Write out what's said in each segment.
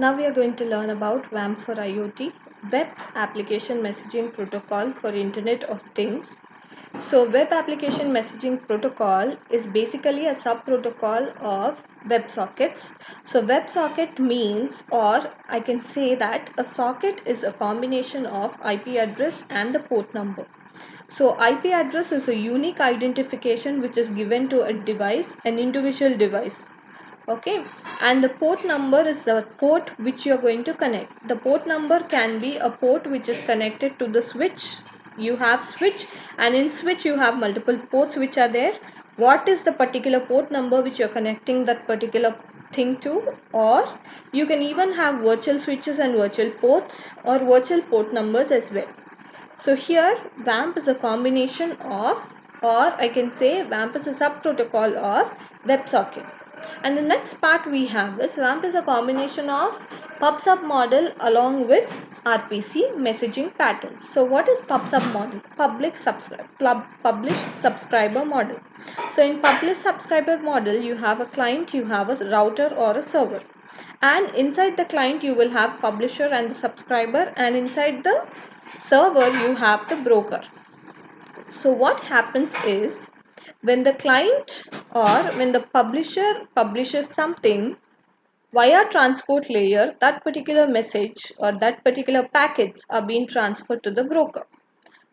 Now we are going to learn about WAMP for IoT, Web Application Messaging Protocol for Internet of Things. So Web Application Messaging Protocol is basically a sub-protocol of WebSockets. So WebSocket means, or I can say that a socket is a combination of IP address and the port number. So IP address is a unique identification which is given to a device, an individual device. Okay, and the port number is the port which you are going to connect. The port number can be a port which is connected to the switch. You have switch, and in switch you have multiple ports which are there. What is the particular port number which you are connecting that particular thing to? Or you can even have virtual switches and virtual ports or virtual port numbers as well. So here WAMP is a combination of, or I can say WAMP is a sub protocol of WebSocket. And the next part we have is WAMP is a combination of PubSub model along with RPC messaging patterns. So what is PubSub model? Publish subscriber model. So in publish subscriber model, you have a client, you have a router or a server. And inside the client you will have publisher and the subscriber, and inside the server you have the broker. So what happens is, when the client or when the publisher publishes something via transport layer, that particular message or that particular packets are being transferred to the broker.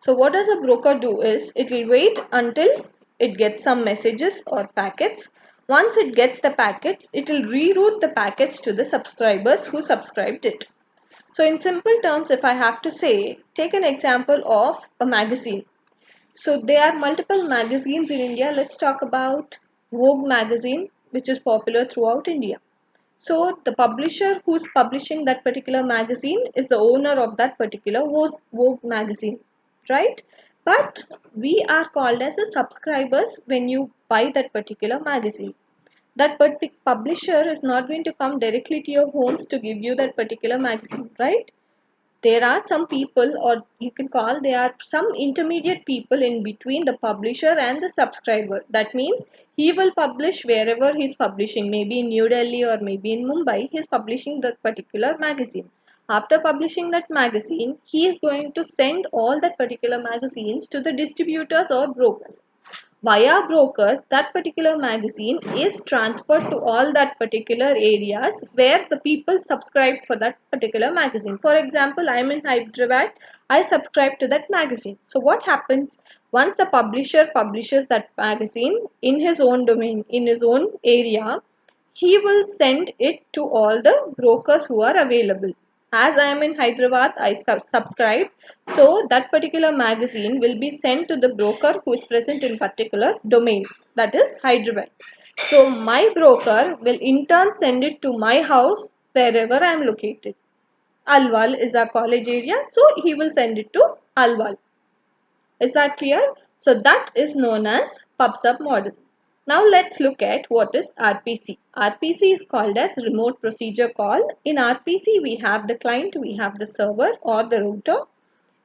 So what does a broker do is, it will wait until it gets some messages or packets. Once it gets the packets, it will reroute the packets to the subscribers who subscribed it. So in simple terms, if I have to say, take an example of a magazine. So there are multiple magazines in India. Let's talk about Vogue magazine, which is popular throughout India. So the publisher who's publishing that particular magazine is the owner of that particular Vogue magazine, right? But we are called as the subscribers when you buy that particular magazine. That publisher is not going to come directly to your homes to give you that particular magazine, right? There are some people, or you can call, there are some intermediate people in between the publisher and the subscriber. That means he will publish wherever he is publishing, maybe in New Delhi or maybe in Mumbai. He is publishing that particular magazine. After publishing that magazine, he is going to send all that particular magazines to the distributors or brokers. Via brokers, that particular magazine is transferred to all that particular areas where the people subscribe for that particular magazine. For example, I am in Hyderabad, I subscribe to that magazine. So what happens once the publisher publishes that magazine in his own domain, in his own area, he will send it to all the brokers who are available. As I am in Hyderabad, I subscribe. So that particular magazine will be sent to the broker who is present in particular domain, that is Hyderabad. So my broker will in turn send it to my house wherever I am located. Alwal is our college area, so he will send it to Alwal. Is that clear? So that is known as PubSub model. Now let's look at what is RPC. RPC is called as remote procedure call. In RPC we have the client, we have the server or the router.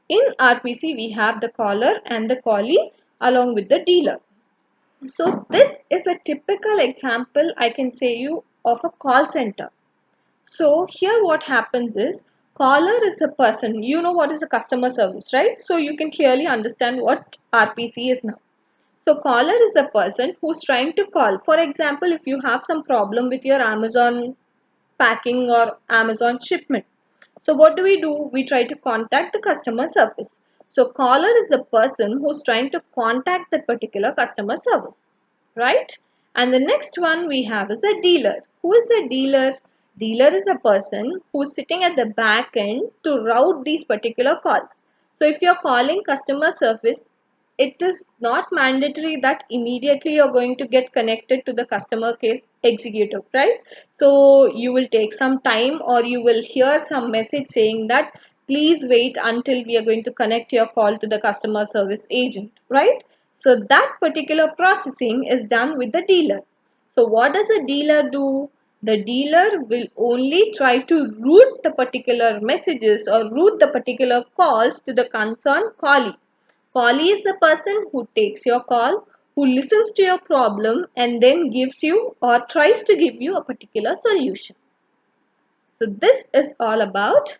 In RPC we have the caller and the callee along with the dealer. So this is a typical example, I can say you, of a call center. So here what happens is, caller is a person, you know what is a customer service, right? So you can clearly understand what RPC is now. So caller is a person who's trying to call. For example, if you have some problem with your Amazon packing or Amazon shipment. So what do? We try to contact the customer service. So caller is the person who's trying to contact that particular customer service, right? And the next one we have is a dealer. Who is the dealer? Dealer is a person who's sitting at the back end to route these particular calls. So if you're calling customer service, it is not mandatory that immediately you're going to get connected to the customer care executive, right? So you will take some time, or you will hear some message saying that please wait until we are going to connect your call to the customer service agent, right? So that particular processing is done with the dealer. So what does the dealer do? The dealer will only try to route the particular messages or route the particular calls to the concerned callee. Callee is the person who takes your call, who listens to your problem and then gives you or tries to give you a particular solution. So this is all about